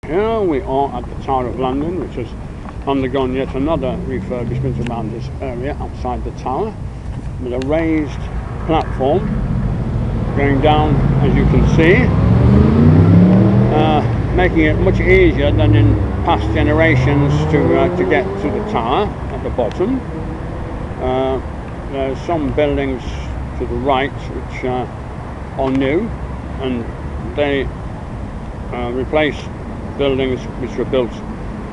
Here we are at the Tower of London, which has undergone yet another refurbishment around this area outside the tower, with a raised platform going down, as you can see, making it much easier than in past generations to get to the tower at the bottom. There are some buildings to the right which are new, and they replace buildings which were built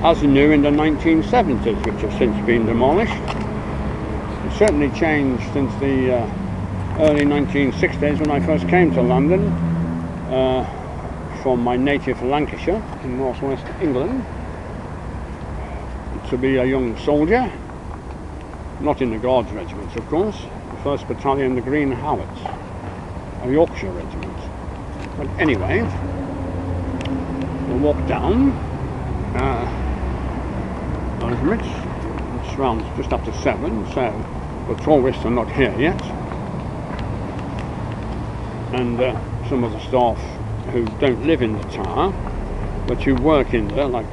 as new in the 1970s, which have since been demolished. It's certainly changed since the early 1960s, when I first came to London from my native Lancashire in northwest England, to be a young soldier, not in the Guards regiments of course, the 1st Battalion, the Green Howards, a Yorkshire regiment. But anyway, we'll walk down. It's around just after 7, so the tourists are not here yet, and some of the staff who don't live in the tower but who work in there, like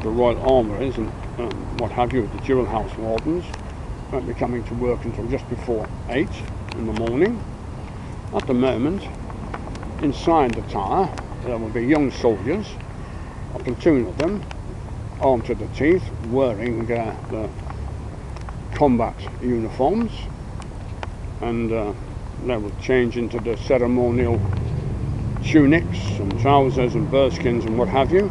the Royal Armouries and what have you, the Jewel House wardens, won't be coming to work until just before 8 in the morning. At the moment, inside the tower, there will be young soldiers, a platoon of them, armed to the teeth, wearing the combat uniforms, and they will change into the ceremonial tunics and trousers and birskins and what have you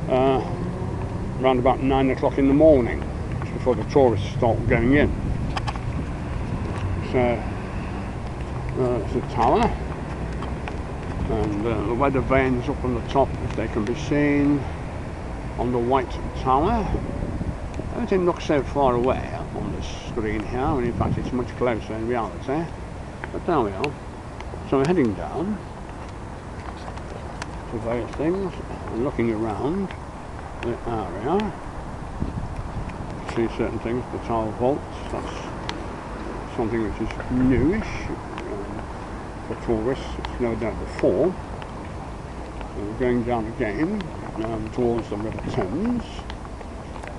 around about 9 o'clock in the morning, just before the tourists start going in. So it's the tower, and the weather vanes up on the top, if they can be seen on the white tower. Everything looks so far away on the screen here, and in fact it's much closer in reality. But there we are. So we're heading down to various things and looking around the area. See certain things, the tower vaults, that's something which is newish for tourists, it's no doubt before. So we're going down again towards the River Thames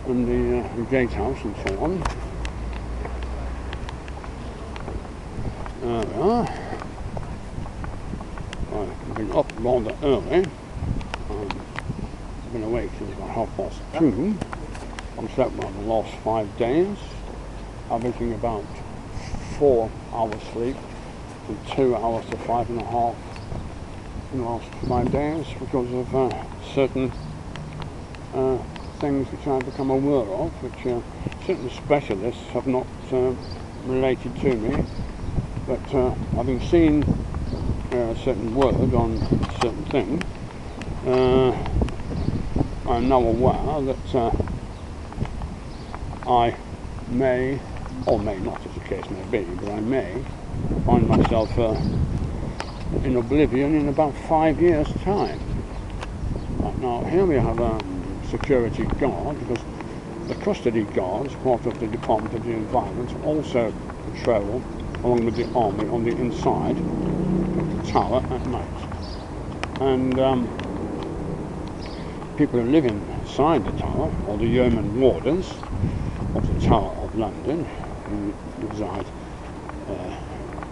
and the gatehouse and so on. There we are. I've been up rather early. I've been awake since about 2:30. I've slept well the last 5 days, averaging about 4 hours sleep from 2 hours to 5.5 in the last 5 days, because of certain things which I've become aware of, which certain specialists have not related to me, but having seen certain word on certain things, I'm now aware that I may, or may not as the case may be, but I may find myself in oblivion in about 5 years' time. Right, now here we have a security guard, because the custody guards, part of the Department of the Environment, also patrol along with the army on the inside of the tower at night. And people who live inside the tower, or the yeoman wardens of the Tower of London, who reside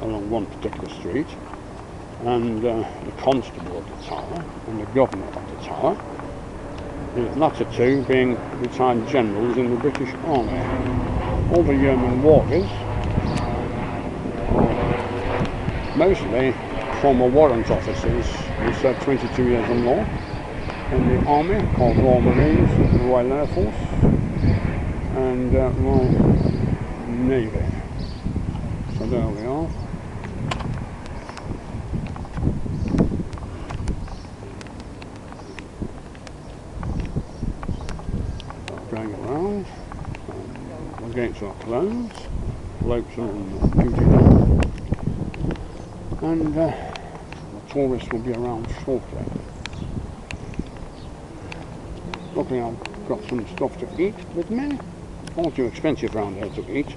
along one particular street, and the constable of the tower and the governor of the tower, the latter two being retired generals in the British Army. All the yeoman wardens, mostly former warrant officers who served 22 years or more in the Army, called Royal Marines, Royal Air Force, and Royal Navy. So there we are. Going around, the gates are closed, blokes are on duty now, and the tourists will be around shortly. Luckily I've got some stuff to eat with me. All too expensive around here to eat.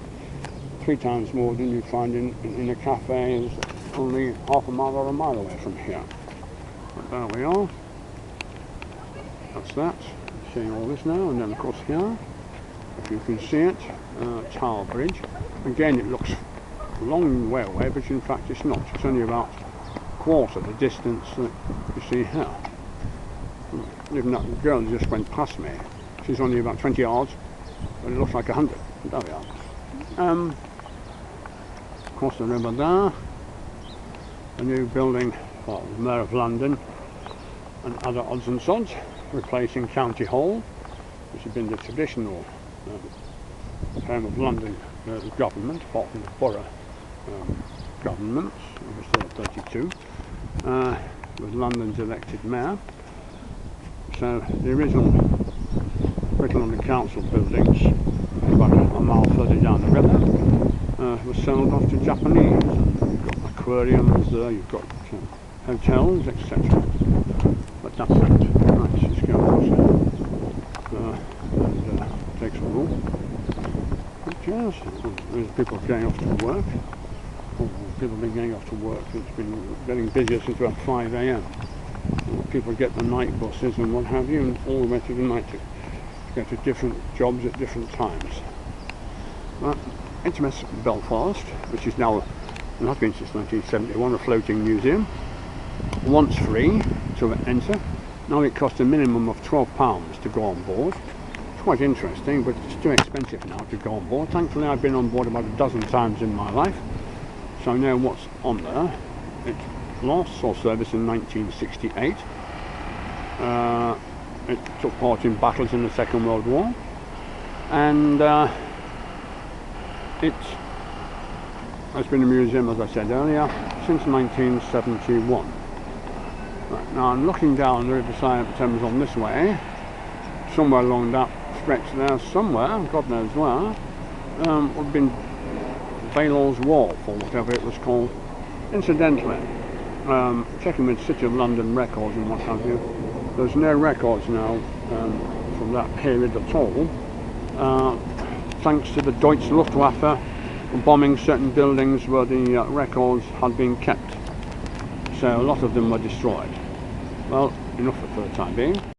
3 times more than you find in a cafe is only half a mile or a mile away from here. But there we are. A that's that. Seeing all this now, and then of course here, if you can see it, Tower Bridge. Again, it looks a long way away, but in fact it's not. It's only about a quarter the distance that you see here. Even that girl just went past me. She's only about 20 yards, but it looks like 100. There we are. Across the river there, a new building for the Mayor of London and other odds and sods, replacing County Hall, which has been the traditional home of London government, apart from the borough governments, we're still at 32, with London's elected mayor. So the original Greater London Council buildings, about a mile further down the river, were sold off to Japanese. You've got aquariums there, you've got hotels, etc. But that's it. Right, let's go across and take some more pictures. There's people going off to work. People have been going off to work. It's been getting busier since about 5 AM. People get the night buses and what have you, and all the way through the night to go to different jobs at different times. Well, HMS Belfast, which is now, and has been since 1971, a floating museum, once free to enter. Now it costs a minimum of £12 to go on board. It's quite interesting, but it's too expensive now to go on board. Thankfully I've been on board about a dozen times in my life, so I know what's on there. It last saw service in 1968. It took part in battles in the Second World War, and it has been a museum, as I said earlier, since 1971. Right, now I'm looking down the riverside of Thames on this way, somewhere along that stretch there, somewhere, God knows where, would have been Balliol's Wharf, or whatever it was called. Incidentally, checking with City of London records and what have you, there's no records now from that period at all, thanks to the Deutsche Luftwaffe bombing certain buildings where the records had been kept. So a lot of them were destroyed. Well, enough for the time being.